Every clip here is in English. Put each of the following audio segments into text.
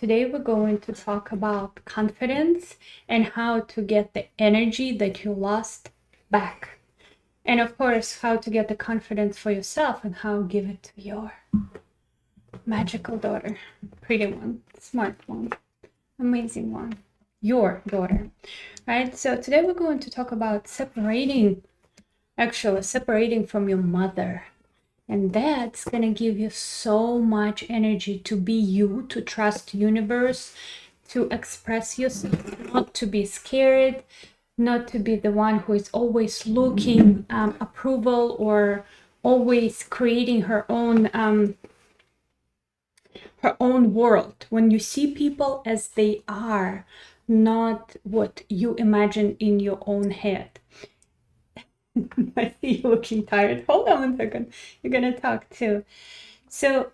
Today we're going to talk about confidence and how to get the energy that you lost back. And of course, how to get the confidence for yourself and how to give it to your magical daughter, pretty one, smart one, amazing one, your daughter, right? So today we're going to talk about separating from your mother. And that's going to give you so much energy to be you, to trust universe, to express yourself, not to be scared, not to be the one who is always looking approval or always creating her own world. When you see people as they are, not what you imagine in your own head. I see you looking tired. Hold on a second. You're gonna talk too. So,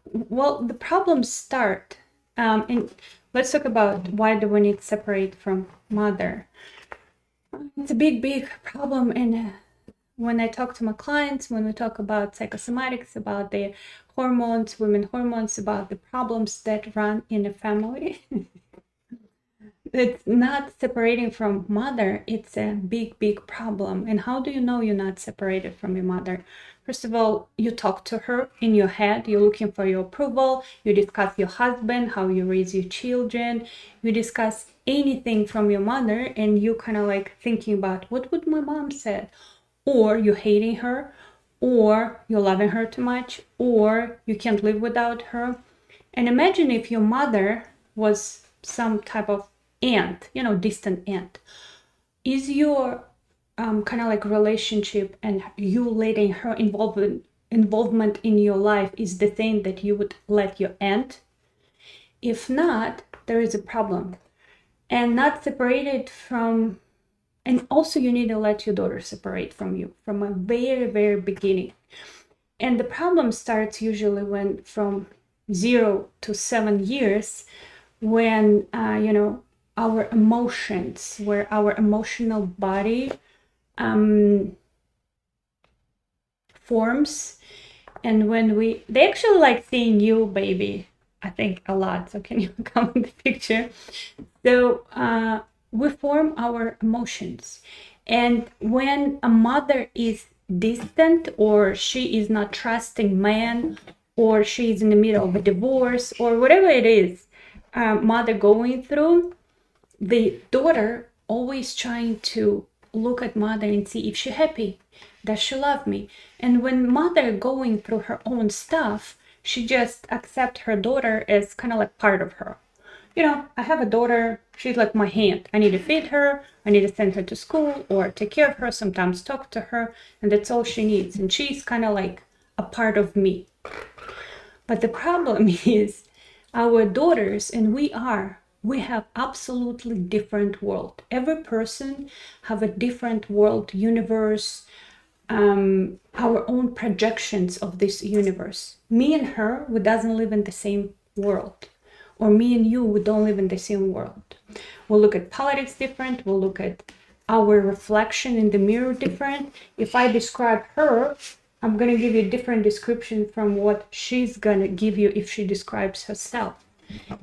well, the problems start, and let's talk about why do we need to separate from mother. It's a big problem, and when I talk to my clients, when we talk about psychosomatics, about the hormones, women hormones, about the problems that run in a family. It's not separating from mother. It's a big problem. And how do you know you're not separated from your mother? First of all, you talk to her in your head. You're looking for your approval. You discuss your husband, how you raise your children. You discuss anything from your mother, and you kind of like thinking about what would my mom said, or you're hating her, or you're loving her too much, or you can't live without her. And imagine if your mother was some type of aunt, distant aunt. Is your kind of like relationship and you letting her involvement in your life is the thing that you would let your aunt? If not, there is a problem. And not separated from, and also you need to let your daughter separate from you from a very beginning. And the problem starts usually when from 0 to 7 years, when our emotions, where our emotional body forms, and when they actually like seeing you, baby, I think a lot. So can you come in the picture? So we form our emotions, and when a mother is distant, or she is not trusting man, or she is in the middle of a divorce, or whatever it is, mother going through, the daughter always trying to look at mother and see if she's happy, does she love me? And when mother going through her own stuff, she just accept her daughter as kind of like part of her. I have a daughter, she's like my hand. I need to feed her, I need to send her to school or take care of her, sometimes talk to her, and that's all she needs. And she's kind of like a part of me. But the problem is our daughters, and we have absolutely different world. Every person have a different world, universe, our own projections of this universe. Me and her, we doesn't live in the same world. Or me and you, we don't live in the same world. We'll look at politics different. We'll look at our reflection in the mirror different. If I describe her, I'm going to give you a different description from what she's going to give you if she describes herself.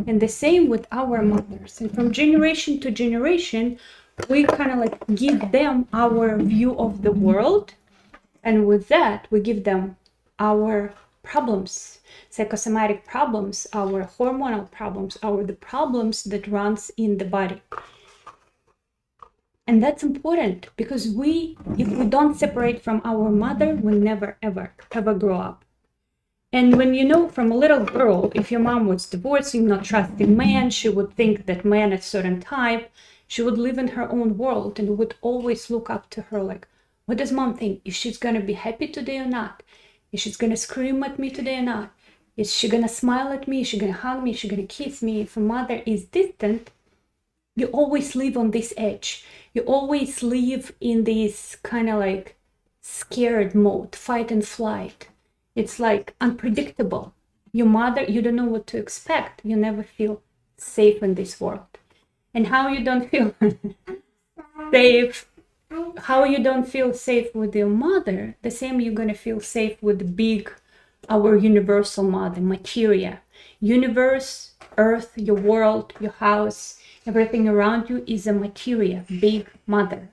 And the same with our mothers. And from generation to generation, we kind of like give them our view of the world. And with that, we give them our problems, psychosomatic problems, our hormonal problems, the problems that runs in the body. And that's important because if we don't separate from our mother, we never, ever grow up. And when from a little girl, if your mom was divorcing, not trusting man, she would think that man is certain type. She would live in her own world and would always look up to her like, what does mom think? Is she going to be happy today or not? Is she going to scream at me today or not? Is she going to smile at me? Is she going to hug me? Is she going to kiss me? If a mother is distant, you always live on this edge. You always live in this kind of like scared mode, fight and flight. It's like unpredictable. Your mother, you don't know what to expect. You never feel safe in this world. And how you don't feel safe, how you don't feel safe with your mother, the same you're going to feel safe with our universal mother, materia. Universe, earth, your world, your house, everything around you is a material, big mother.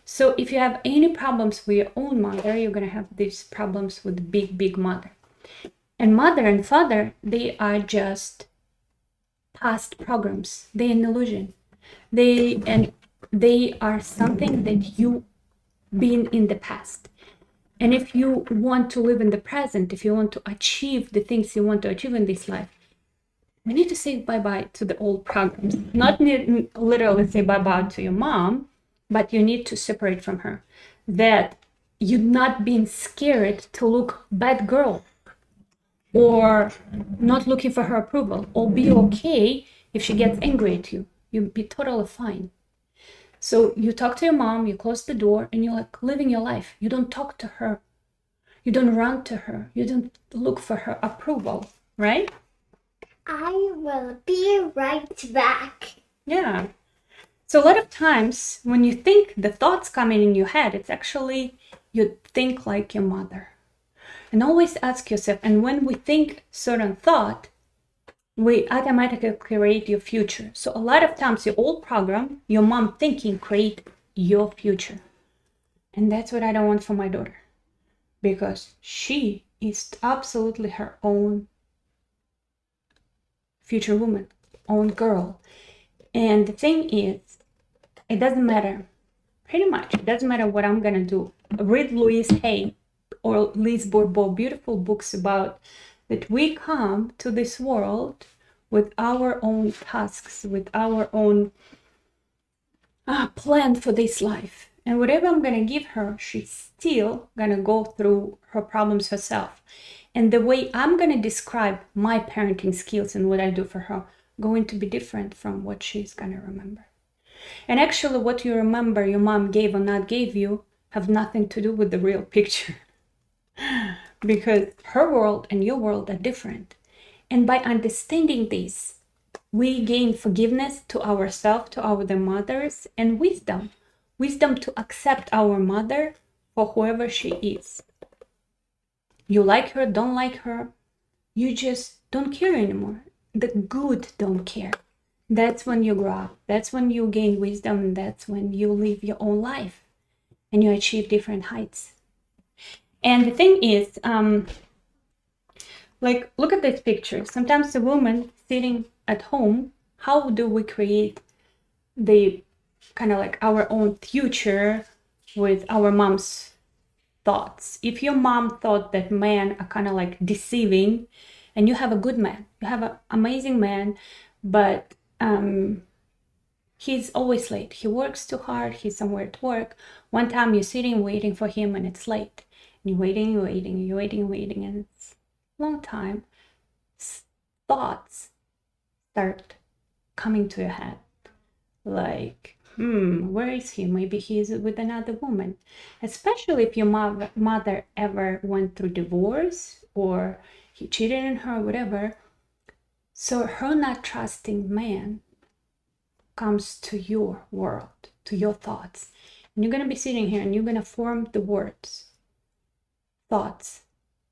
So if you have any problems with your own mother, you're going to have these problems with big mother. And mother and father, they are just past programs. They're an illusion. They are something that you been in the past. And if you want to live in the present, if you want to achieve the things you want to achieve in this life, we need to say bye-bye to the old programs. Not literally say bye-bye to your mom, but you need to separate from her. That you're not being scared to look bad girl, or not looking for her approval, or be okay if she gets angry at you. You'll be totally fine. So you talk to your mom, you close the door, and you're like living your life. You don't talk to her. You don't run to her. You don't look for her approval, right? I will be right back. Yeah. So a lot of times when you think the thoughts coming in your head, it's actually you think like your mother. And always ask yourself, and when we think certain thought, we automatically create your future. So a lot of times your old program, your mom thinking create your future. And that's what I don't want for my daughter. Because she is absolutely her own future woman, own girl. And the thing is, it doesn't matter. Pretty much, it doesn't matter what I'm gonna do. Read Louise Hay or Lise Bourbeau, beautiful books about that we come to this world with our own tasks, with our own plan for this life. And whatever I'm gonna give her, she's still gonna go through her problems herself. And the way I'm gonna describe my parenting skills and what I do for her going to be different from what she's gonna remember. And actually what you remember your mom gave or not gave you have nothing to do with the real picture. Because her world and your world are different. And by understanding this, we gain forgiveness to ourselves, to our mothers, and wisdom. Wisdom to accept our mother for whoever she is. You like her, don't like her, you just don't care anymore. The good don't care. That's when you grow up. That's when you gain wisdom. And that's when you live your own life and you achieve different heights. And the thing is, like, look at this picture. Sometimes a woman sitting at home, how do we create the kind of like our own future with our mom's thoughts? If your mom thought that men are kind of like deceiving, and you have a good man, you have an amazing man, but he's always late. He works too hard. He's somewhere at work. One time you're sitting waiting for him and it's late. And you're waiting, and it's a long time. Thoughts start coming to your head. Like, where is he? Maybe he's with another woman. Especially if your mother ever went through divorce or he cheated on her, whatever. So her not trusting man comes to your world, to your thoughts. And you're going to be sitting here and you're going to form the words, thoughts.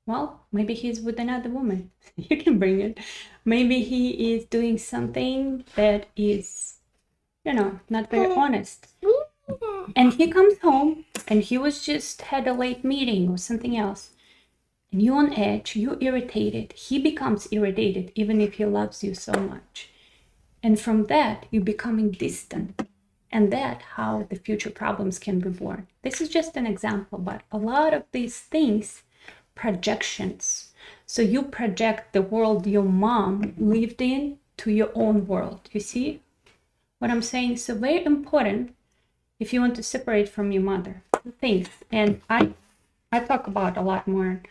Well, maybe he's with another woman. You can bring it. Maybe he is doing something that is, not very honest. And he comes home and he was just had a late meeting or something else. And you on edge, you irritated. He becomes irritated even if he loves you so much. And from that, you're becoming distant. And that's how the future problems can be born. This is just an example, but a lot of these things, projections. So you project the world your mom lived in to your own world. You see what I'm saying? So very important if you want to separate from your mother. Things. And I talk about a lot more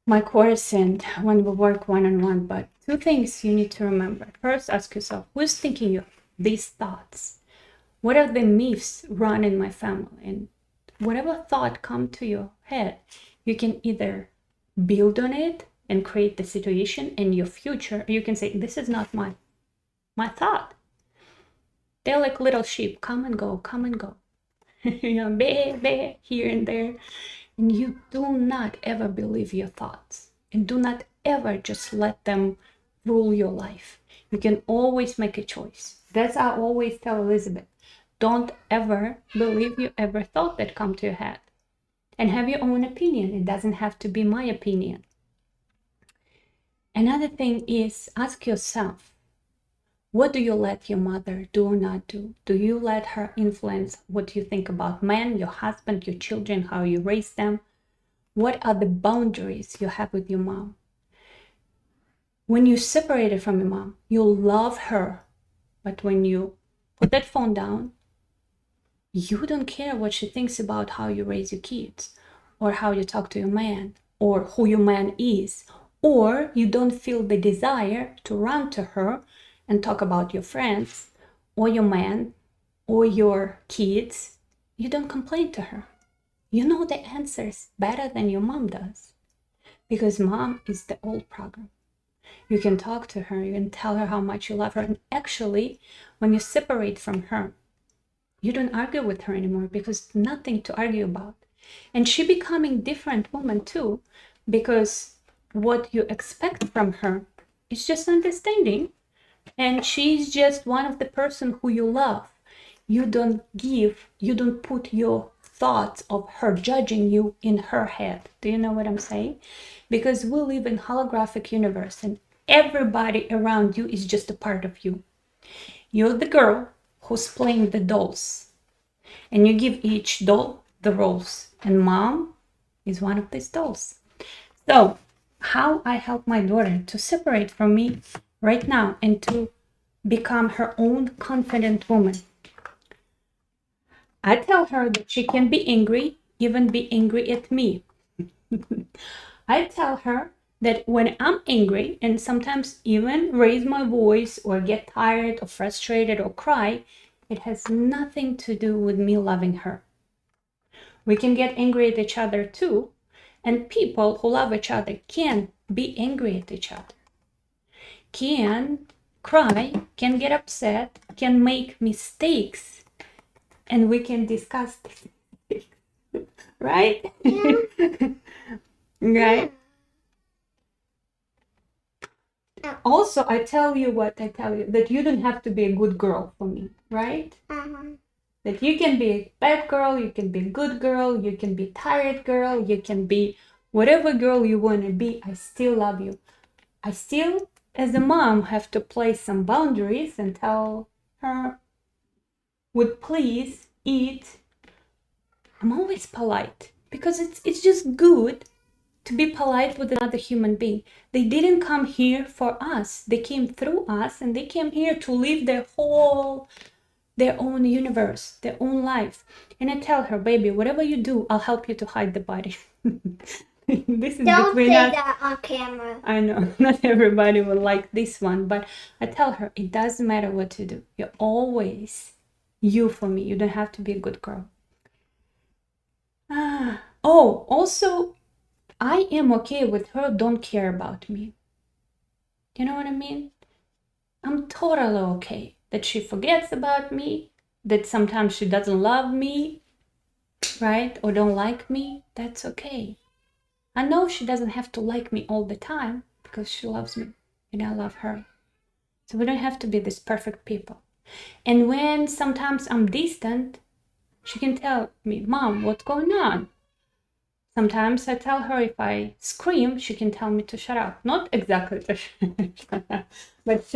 my course and when we work one-on-one, but two things you need to remember. First, ask yourself, who's thinking you these thoughts? What are the myths run in my family? And whatever thought come to your head, you can either build on it and create the situation in your future, or you can say, this is not my thought. They're like little sheep, come and go, bay, here and there. And you do not ever believe your thoughts, and do not ever just let them rule your life. You can always make a choice. That's I always tell Elizabeth. Don't ever believe you ever thought that come to your head. And have your own opinion. It doesn't have to be my opinion. Another thing is ask yourself, what do you let your mother do or not do? Do you let her influence what you think about men, your husband, your children, how you raise them? What are the boundaries you have with your mom? When you separated from your mom, you love her. But when you put that phone down, you don't care what she thinks about how you raise your kids, or how you talk to your man, or who your man is, or you don't feel the desire to run to her and talk about your friends, or your man, or your kids. You don't complain to her. You know the answers better than your mom does, because mom is the old program. You can talk to her, you can tell her how much you love her, and actually, when you separate from her, you don't argue with her anymore because nothing to argue about. And she becoming different woman too, because what you expect from her is just understanding, and she's just one of the person who you love. You don't put your thoughts of her judging you in her head. Do you know what I'm saying? Because we live in holographic universe, and everybody around you is just a part of you. You're the girl who's playing the dolls, and you give each doll the roles, and mom is one of these dolls. So how I help my daughter to separate from me right now and to become her own confident woman. I tell her that she can be angry, even be angry at me. I tell her that when I'm angry and sometimes even raise my voice or get tired or frustrated or cry, it has nothing to do with me loving her. We can get angry at each other too, and people who love each other can be angry at each other, can cry, can get upset, can make mistakes, and we can discuss this. Right? Yeah. Right? Yeah. Also, I tell you that you don't have to be a good girl for me, right? That you can be a bad girl, you can be a good girl, you can be tired girl, you can be whatever girl you want to be. I still love you. I still, as a mom, have to place some boundaries and tell her, would please eat. I'm always polite because it's just good to be polite with another human being. They didn't come here for us. They came through us, and they came here to live their own universe, their own life. And I tell her, baby, whatever you do, I'll help you to hide the body. This is Don't between say us. that on camera. I know not everybody will like this one, but I tell her it doesn't matter what you do. You're always you for me. You don't have to be a good girl. Oh, also, I am okay with her don't care about me. You know what I mean? I'm totally okay that she forgets about me, that sometimes she doesn't love me, right? Or don't like me. That's okay. I know she doesn't have to like me all the time because she loves me and I love her. So we don't have to be these perfect people. And when sometimes I'm distant, she can tell me, Mom, what's going on? Sometimes I tell her if I scream, she can tell me to shut up. Not exactly to shut up, but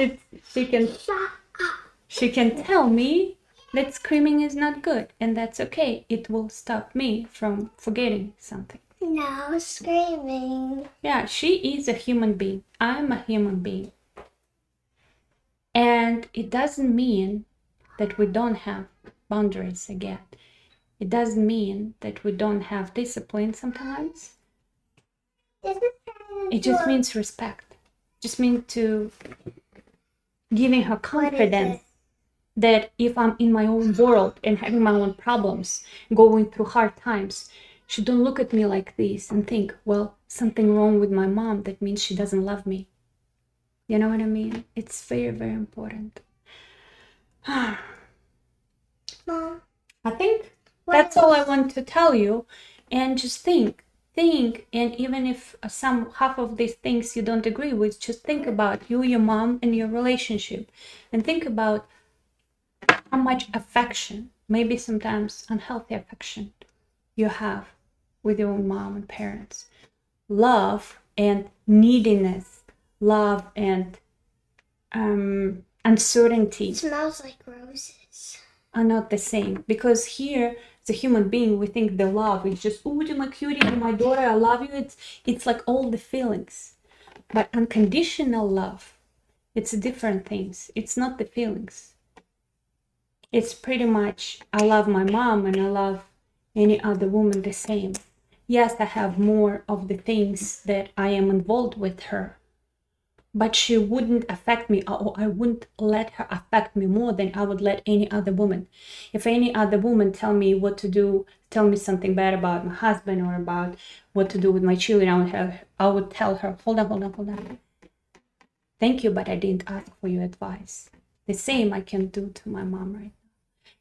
she can tell me that screaming is not good, and that's okay. It will stop me from forgetting something. No screaming. Yeah, she is a human being. I'm a human being. And it doesn't mean that we don't have boundaries again. It doesn't mean that we don't have discipline sometimes. It just means respect. It just means to giving her confidence that if I'm in my own world and having my own problems, going through hard times, she don't look at me like this and think, well, something wrong with my mom. That means she doesn't love me. You know what I mean? It's very, very important. Mom, I think that's all I want to tell you. And just think think, and even if half of these things you don't agree with, just think about you, your mom, and your relationship, and think about how much affection, maybe sometimes unhealthy affection, you have with your own mom and parents. Love and neediness, love and uncertainty. It smells like roses. Are not the same, because here, as a human being, we think the love is just, oh, you're my cutie, you're my daughter, I love you. It's like all the feelings. But unconditional love, it's different things. It's not the feelings. It's pretty much, I love my mom and I love any other woman the same. Yes, I have more of the things that I am involved with her, but she wouldn't affect me, or I wouldn't let her affect me more than I would let any other woman. If any other woman tell me what to do, tell me something bad about my husband or about what to do with my children, I would tell her, hold on. Thank you, but I didn't ask for your advice. The same I can do to my mom right now.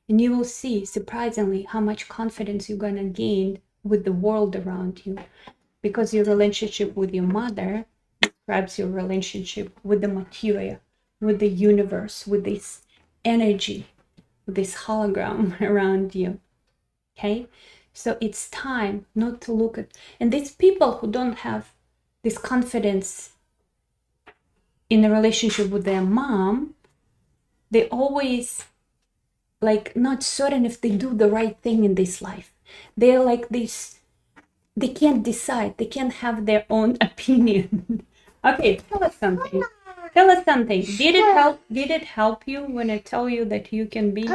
And you will see, surprisingly, how much confidence you're gonna gain with the world around you, because your relationship with your mother describes your relationship with the material, with the universe, with this energy, with this hologram around you. Okay, so it's time not to look at, and these people who don't have this confidence in a relationship with their mom, they always like not certain if they do the right thing in this life. They're like this, they can't decide, they can't have their own opinion. Okay, tell us something. Did it help you when I tell you that you can be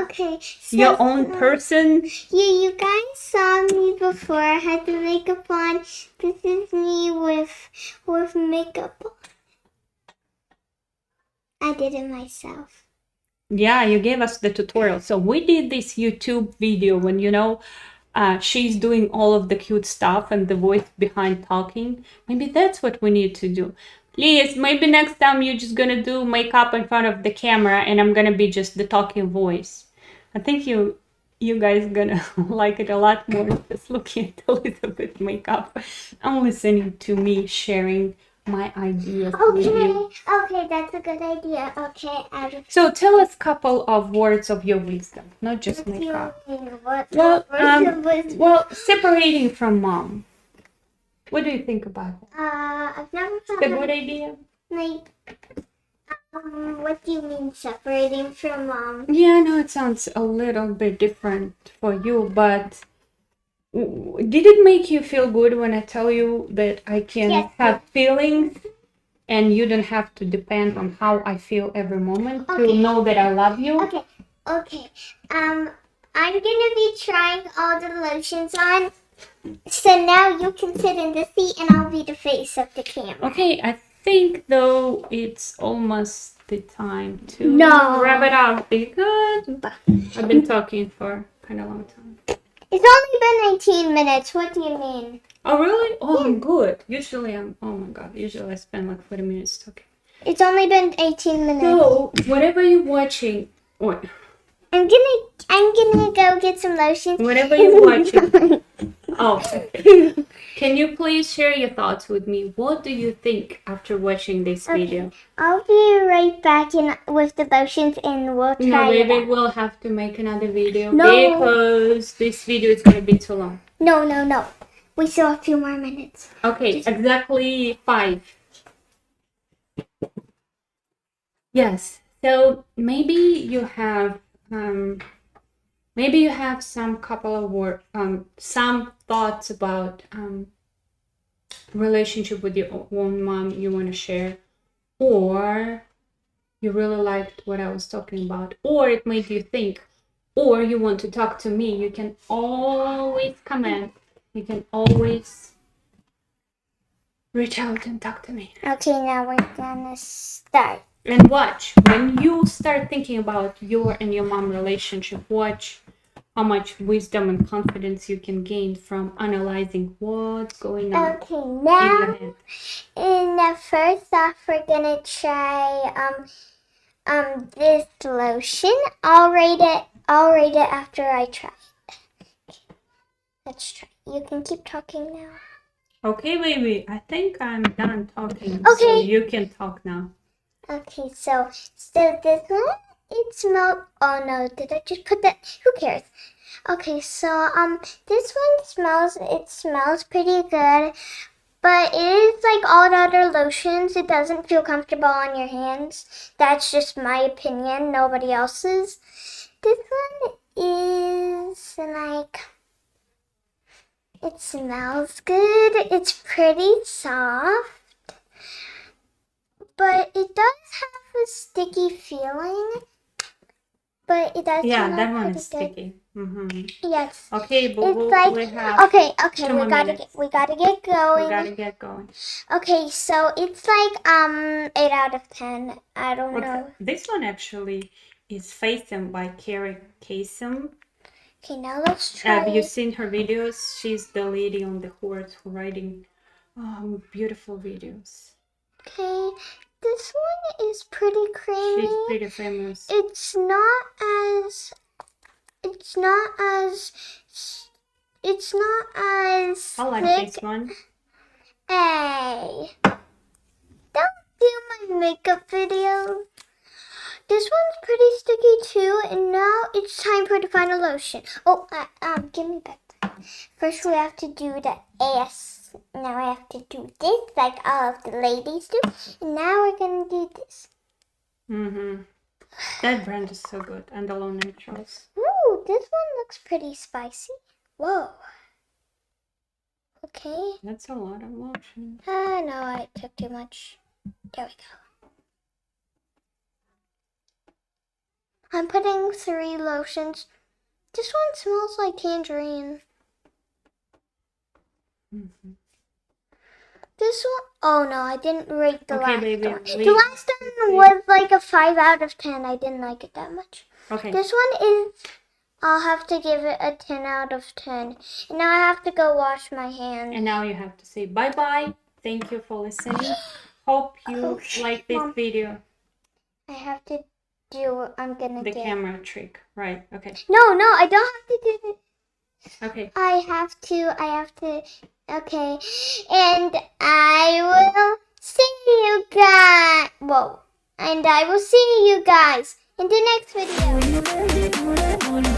your own person? You guys saw me before I had the makeup on. This is me with makeup on. I did it myself. Yeah, you gave us the tutorial. So we did this YouTube video when, she's doing all of the cute stuff and the voice behind talking. Maybe that's what we need to do. Please, maybe next time you're just gonna do makeup in front of the camera and I'm gonna be just the talking voice. I think you guys gonna like it a lot more just looking at Elizabeth's makeup. I'm listening to me sharing my ideas with you. Okay, that's a good idea. Okay, So tell us a couple of words of your wisdom, not just makeup. Well, separating from mom. What do you think about that? I've never It's a good idea. Like, what do you mean separating from mom? Yeah, I know it sounds a little bit different for you, but did it make you feel good when I tell you that I can have feelings and you don't have to depend on how I feel every moment to know that I love you? Okay. I'm gonna be trying all the lotions on. So now you can sit in the seat and I'll be the face of the camera. Okay, I think though it's almost the time to wrap it up because I've been talking for kind of a long time. It's only been 19 minutes. What do you mean? Oh, really? Oh, I'm good. Usually oh my God, usually I spend like 40 minutes talking. It's only been 18 minutes. So, whatever you're watching, what? I'm gonna go get some lotion. Whatever you're watching. Oh, okay. Can you please share your thoughts with me? What do you think after watching this video? I'll be right back with the lotions and we'll try No, it baby, out. we'll have to make another video because this video is gonna be too long. No. We still have a few more minutes. Okay, exactly 5. Yes. So maybe you have some couple of some thoughts about relationship with your own mom you want to share, or you really liked what I was talking about, or it made you think, or you want to talk to me. You can always comment. You can always reach out and talk to me. Okay, now we're gonna start. And watch, when you start thinking about your and your mom relationship, watch how much wisdom and confidence you can gain from analyzing what's going on. Okay, in now your head. in the first off, we're gonna try this lotion. I'll rate it after I try it. Let's try. You can keep talking now. Okay, baby, I think I'm done talking. Okay. So you can talk now. Okay, so this one, it smells. Oh no, did I just put that? Who cares? Okay, so this one smells. It smells pretty good, but it is like all the other lotions. It doesn't feel comfortable on your hands. That's just my opinion. Nobody else's. This one is like. It smells good. It's pretty soft. But it does have a sticky feeling. But it does Yeah, smell that one pretty is good. sticky. Mm-hmm. Yes. Okay, boo It's boo, like we have okay, two we more gotta minutes. we gotta get going. We gotta get going. Okay, so it's like 8 out of 10. I don't Okay, know. this one actually is Facing by Carrie Kasem. Okay, now let's try. Have you seen her videos? She's the lady on the horse who writing beautiful videos. Okay, this one is pretty creamy. She's pretty famous. It's not as I like thick. this one. Hey, don't do my makeup video. This one's pretty sticky too, and now it's time for the final lotion. Oh, give me back. First we have to do the ass. Now I have to do this like all of the ladies do. And now we're gonna do this. Mm-hmm. That brand is so good. And the Low Naturals. Ooh, this one looks pretty spicy. Whoa. Okay. That's a lot of lotion. No, I took too much. There we go. I'm putting 3 lotions. This one smells like tangerine. Mm-hmm. This one, oh no, I didn't rate the last baby, one. The last one was like a 5 out of 10. I didn't like it that much. Okay. This one is, I'll have to give it a 10 out of 10. And now I have to go wash my hands. And now you have to say bye-bye. Thank you for listening. Hope you like this video. I have to do, I'm gonna The get camera trick. Right, okay. No, I don't have to do this. Okay. I have to, okay. And I will see you guys, and I will see you guys in the next video.